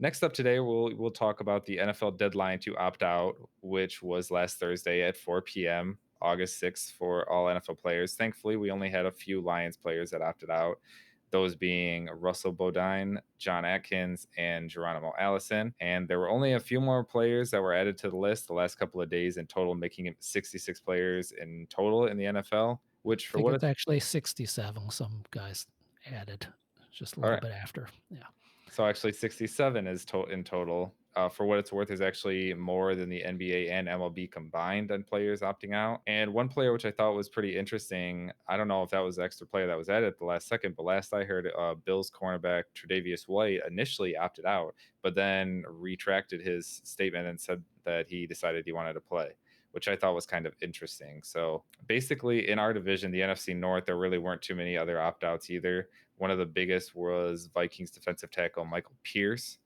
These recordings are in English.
Next up today, we'll talk about the NFL deadline to opt out, which was last Thursday at 4 p.m. August 6th for all NFL players. Thankfully, we only had a few Lions players that opted out, those being Russell Bodine, John Atkins, and Geronimo Allison. And there were only a few more players that were added to the list the last couple of days in total, making it 66 players in total in the NFL, which I for think what it's it's actually 67. Some guys added just a all little right. bit after. Yeah. So actually 67 is in total. For what it's worth, is actually more than the NBA and MLB combined on players opting out. And one player which I thought was pretty interesting, I don't know if that was the extra player that was added at the last second, but last I heard, Bills cornerback Tre'Davious White initially opted out, but then retracted his statement and said that he decided he wanted to play, which I thought was kind of interesting. So basically, in our division, the NFC North, there really weren't too many other opt outs either. One of the biggest was Vikings defensive tackle Michael Pierce.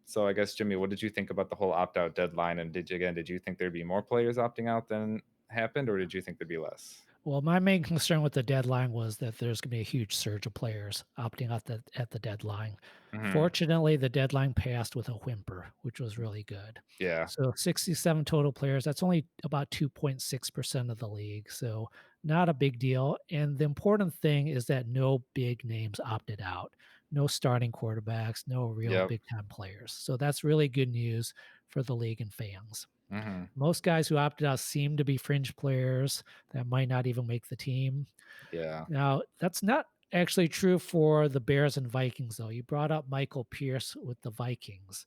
So I guess, Jimmy, what did you think about the whole opt out deadline? And did you think there'd be more players opting out than happened, or did you think there'd be less? Well, my main concern with the deadline was that there's going to be a huge surge of players opting out at the deadline. Mm-hmm. Fortunately, the deadline passed with a whimper, which was really good. Yeah. So 67 total players, that's only about 2.6% of the league. So not a big deal. And the important thing is that no big names opted out, no starting quarterbacks, no real Yep. big time players. So that's really good news for the league and fans. Mm-hmm. Most guys who opted out seem to be fringe players that might not even make the team. Yeah. Now, that's not actually true for the Bears and Vikings, though. You brought up Michael Pierce with the Vikings.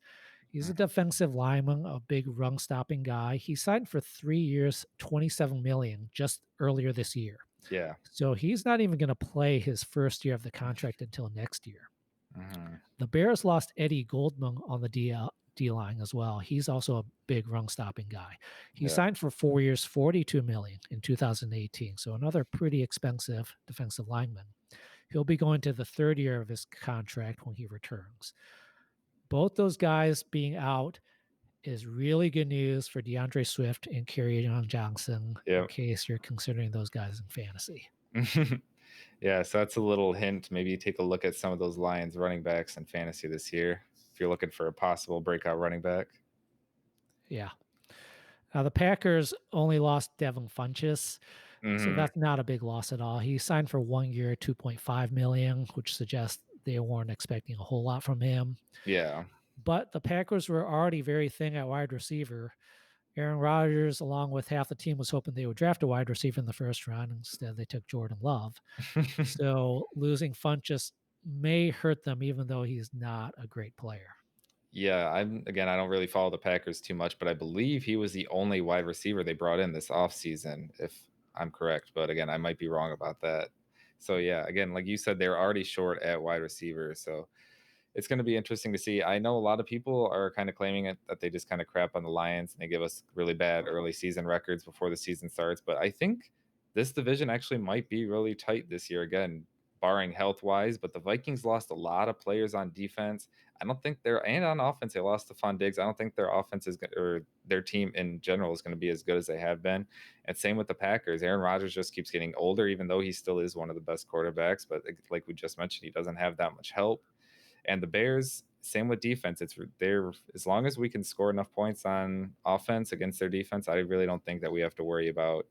He's a defensive lineman, a big run stopping guy. He signed for 3 years, 27 million just earlier this year. Yeah. So he's not even going to play his first year of the contract until next year. Mm-hmm. The Bears lost Eddie Goldman on the D line as well. He's also a big run stopping guy. He Yeah. signed for 4 years, 42 million in 2018. So another pretty expensive defensive lineman. He'll be going to the third year of his contract when he returns. Both those guys being out is really good news for DeAndre Swift and Kerryon Johnson, in Yep. case you're considering those guys in fantasy. Yeah, so that's a little hint. Maybe take a look at some of those Lions running backs in fantasy this year if you're looking for a possible breakout running back. Yeah. Now, the Packers only lost Devin Funchess, so Mm-hmm. that's not a big loss at all. He signed for 1 year, 2.5 million, which suggests they weren't expecting a whole lot from him. Yeah. But the Packers were already very thin at wide receiver. Aaron Rodgers, along with half the team, was hoping they would draft a wide receiver in the first round. Instead, they took Jordan Love. So losing Funchess may hurt them, even though he's not a great player. Yeah, I don't really follow the Packers too much, but I believe he was the only wide receiver they brought in this offseason, if I'm correct. But again, I might be wrong about that. So yeah, again, like you said, they're already short at wide receiver. So it's going to be interesting to see. I know a lot of people are kind of claiming it that they just kind of crap on the Lions and they give us really bad early season records before the season starts. But I think this division actually might be really tight this year again, barring health wise. But the Vikings lost a lot of players on defense. I don't think and on offense, they lost Stephon Diggs. I don't think their offense or their team in general is going to be as good as they have been. And same with the Packers. Aaron Rodgers just keeps getting older, even though he still is one of the best quarterbacks. But like we just mentioned, he doesn't have that much help. And the Bears, same with defense. It's there as long as we can score enough points on offense against their defense. I really don't think that we have to worry about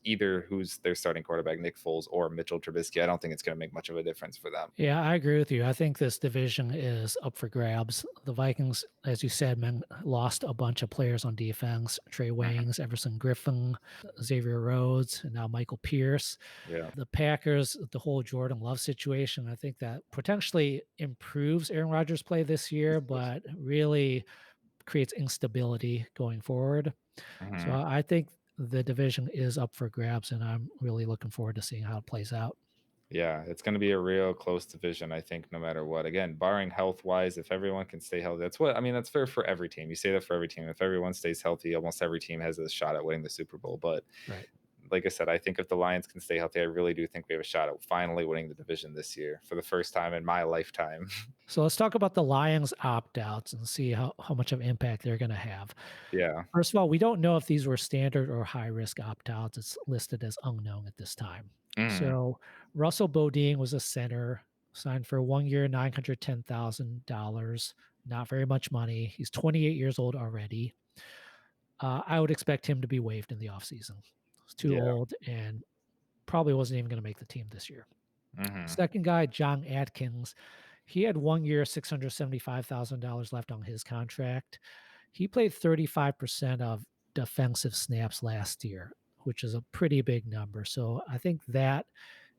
either who's their starting quarterback, Nick Foles or Mitchell Trubisky. I don't think it's going to make much of a difference for them. Yeah, I agree with you. I think this division is up for grabs. The Vikings, as you said, lost a bunch of players on defense. Trey Waynes, Everson Griffin, Xavier Rhodes, and now Michael Pierce. Yeah. The Packers, the whole Jordan Love situation, I think that potentially improves Aaron Rodgers' play this year, but really creates instability going forward. So I think the division is up for grabs, and I'm really looking forward to seeing how it plays out. Yeah, it's going to be a real close division, I think, no matter what. Again, barring health wise, if everyone can stay healthy, that's fair for every team. You say that for every team. If everyone stays healthy, almost every team has a shot at winning the Super Bowl. But Right. like I said, I think if the Lions can stay healthy, I really do think we have a shot at finally winning the division this year for the first time in my lifetime. So let's talk about the Lions opt-outs and see how much of impact they're going to have. Yeah. First of all, we don't know if these were standard or high-risk opt-outs. It's listed as unknown at this time. Mm. So Russell Bodine was a center, signed for 1 year, $910,000. Not very much money. He's 28 years old already. I would expect him to be waived in the offseason. He's too Yeah. old and probably wasn't even going to make the team this year. Hmm. Second guy, John Atkins. He had 1 year, $675,000 left on his contract. He played 35% of defensive snaps last year, which is a pretty big number. So I think that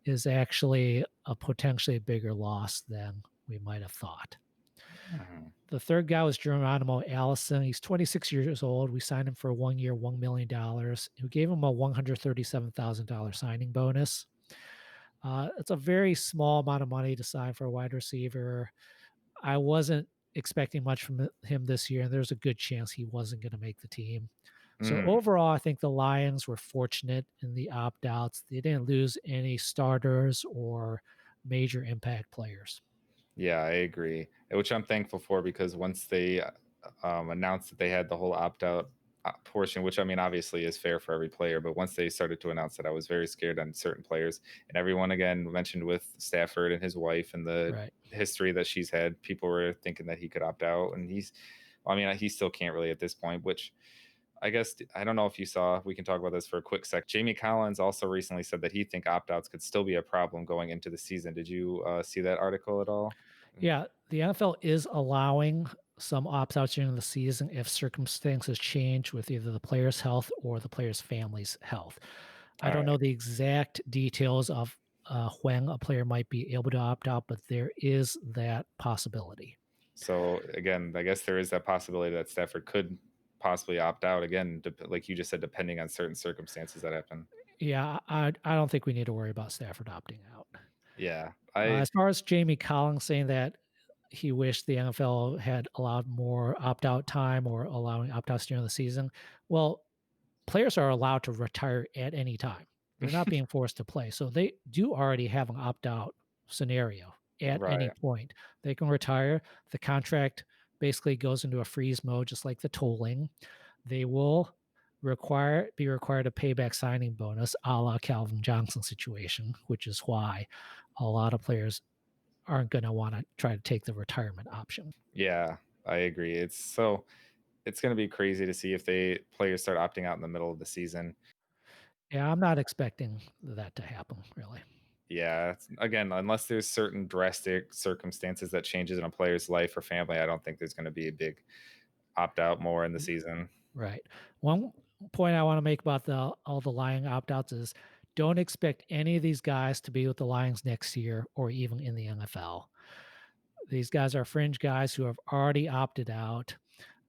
is actually a potentially bigger loss than we might have thought. Hmm. The third guy was Geronimo Allison. He's 26 years old. We signed him for 1 year, $1 million. We gave him a $137,000 signing bonus. It's a very small amount of money to sign for a wide receiver. I wasn't expecting much from him this year, and there's a good chance he wasn't going to make the team. So Mm. overall, I think the Lions were fortunate in the opt-outs. They didn't lose any starters or major impact players. Yeah, I agree. Which I'm thankful for because once they announced that they had the whole opt out portion, which I mean, obviously is fair for every player, but once they started to announce that, I was very scared on certain players. And everyone, again, mentioned with Stafford and his wife and the Right. history that she's had, people were thinking that he could opt out. And I mean, he still can't really at this point, which I guess I don't know if you saw. We can talk about this for a quick sec. Jamie Collins also recently said that he think opt outs could still be a problem going into the season. Did you see that article at all? Yeah, the NFL is allowing some opt-outs during the season if circumstances change with either the player's health or the player's family's health. I All don't know right. the exact details of when a player might be able to opt out, but there is that possibility. So again, I guess there is that possibility that Stafford could possibly opt out again, like you just said, depending on certain circumstances that happen. Yeah, I don't think we need to worry about Stafford opting out. Yeah, I As far as Jamie Collins saying that he wished the NFL had allowed more opt-out time or allowing opt-outs during the season, well, players are allowed to retire at any time. They're not being forced to play. So they do already have an opt-out scenario at any right. point. They can retire. The contract basically goes into a freeze mode, just like the tolling. They will be required to pay back signing bonus a la Calvin Johnson situation, which is why a lot of players aren't going to want to try to take the retirement option. Yeah, I agree. It's going to be crazy to see if they players start opting out in the middle of the season. Yeah, I'm not expecting that to happen, really. Yeah, again, unless there's certain drastic circumstances that changes in a player's life or family, I don't think there's going to be a big opt out more in the season. Right. One point I want to make about all the Lion opt-outs is don't expect any of these guys to be with the Lions next year or even in the NFL. These guys are fringe guys who have already opted out.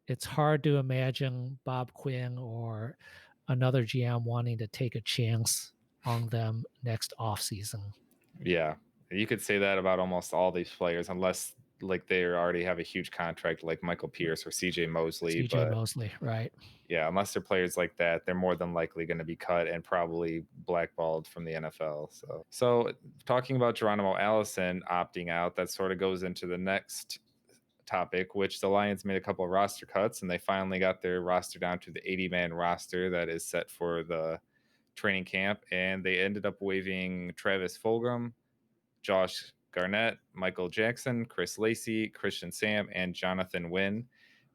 It's hard to imagine Bob Quinn or another GM wanting to take a chance on them next offseason. Yeah, you could say that about almost all these players, unless like they already have a huge contract, like Michael Pierce or C.J. Mosley. CJ But Mosley, right? yeah, unless they're players like that, they're more than likely going to be cut and probably blackballed from the NFL. So talking about Geronimo Allison opting out, that sort of goes into the next topic, which the Lions made a couple of roster cuts and they finally got their roster down to the 80-man roster that is set for the training camp. And they ended up waiving Travis Fulgham, Josh Garnett, Michael Jackson, Chris Lacey, Christian Sam, and Jonathan Wynn.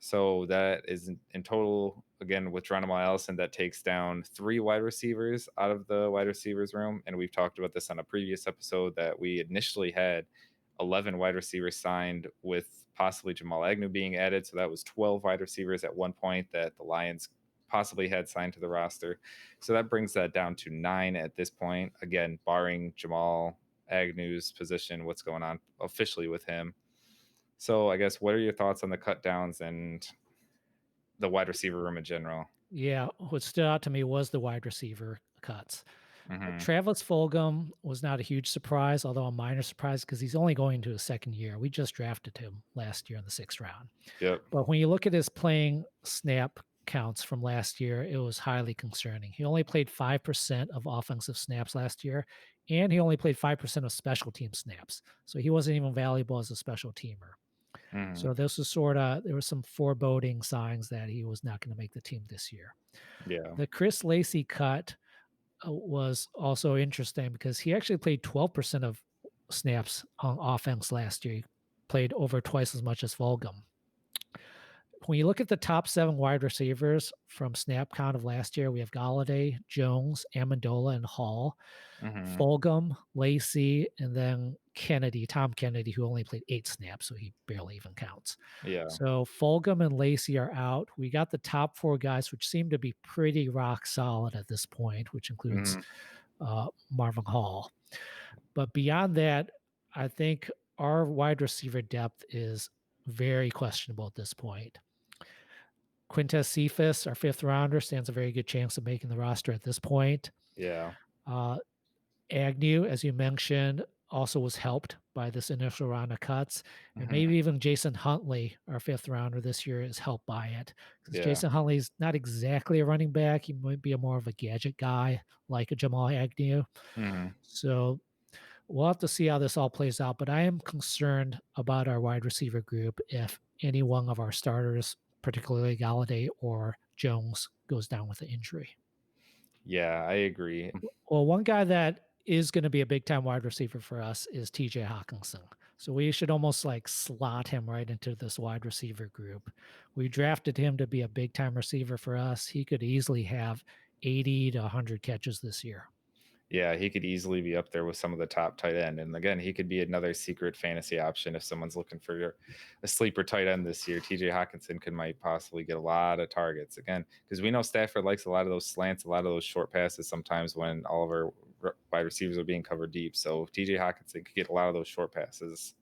So that is in total, again, with Geronimo Allison, that takes down 3 wide receivers out of the wide receivers room. And we've talked about this on a previous episode that we initially had 11 wide receivers signed with possibly Jamal Agnew being added. So that was 12 wide receivers at one point that the Lions possibly had signed to the roster. So that brings that down to 9 at this point. Again, barring Jamal Agnew's position, what's going on officially with him. So I guess what are your thoughts on the cut downs and the wide receiver room in general? Yeah, what stood out to me was the wide receiver cuts. Mm-hmm. Travis Fulgham was not a huge surprise, although a minor surprise because he's only going to his second year. We just drafted him last year in the 6th round. Yep. But when you look at his playing snap counts from last year, it was highly concerning. He only played 5% of offensive snaps last year, and he only played 5% of special team snaps. So he wasn't even valuable as a special teamer. Mm-hmm. So this was there was some foreboding signs that he was not going to make the team this year. Yeah. The Chris Lacey cut was also interesting because he actually played 12% of snaps on offense last year. He played over twice as much as Fulgham. When you look at the top 7 wide receivers from snap count of last year, we have Galladay, Jones, Amendola, and Hall. Mhm. Fulgham, Lacey, and then Kennedy, Tom Kennedy, who only played 8 snaps, so he barely even counts. Yeah. So Fulgham and Lacey are out. We got the top 4 guys, which seem to be pretty rock solid at this point, which includes Mhm. Marvin Hall. But beyond that, I think our wide receiver depth is very questionable at this point. Quintez Cephas, our 5th rounder, stands a very good chance of making the roster at this point. Yeah. Uh, Agnew, as you mentioned, also was helped by this initial round of cuts. And Mhm. maybe even Jason Huntley, our 5th rounder this year, is helped by it. Because Yeah. Jason Huntley's not exactly a running back. He might be more of a gadget guy like a Jamal Agnew. Mhm. So we'll have to see how this all plays out. But I am concerned about our wide receiver group if any one of our starters, particularly Galladay or Jones, goes down with an injury. Yeah, I agree. Well, one guy that is going to be a big time wide receiver for us is TJ Hawkinson. So we should almost like slot him right into this wide receiver group. We drafted him to be a big time receiver for us. He could easily have 80 to 100 catches this year. Yeah, he could easily be up there with some of the top tight end. And again, he could be another secret fantasy option if someone's looking for a sleeper tight end this year. TJ Hawkinson might possibly get a lot of targets again, because we know Stafford likes a lot of those slants, a lot of those short passes sometimes when all of our wide receivers are being covered deep. So TJ Hawkinson could get a lot of those short passes.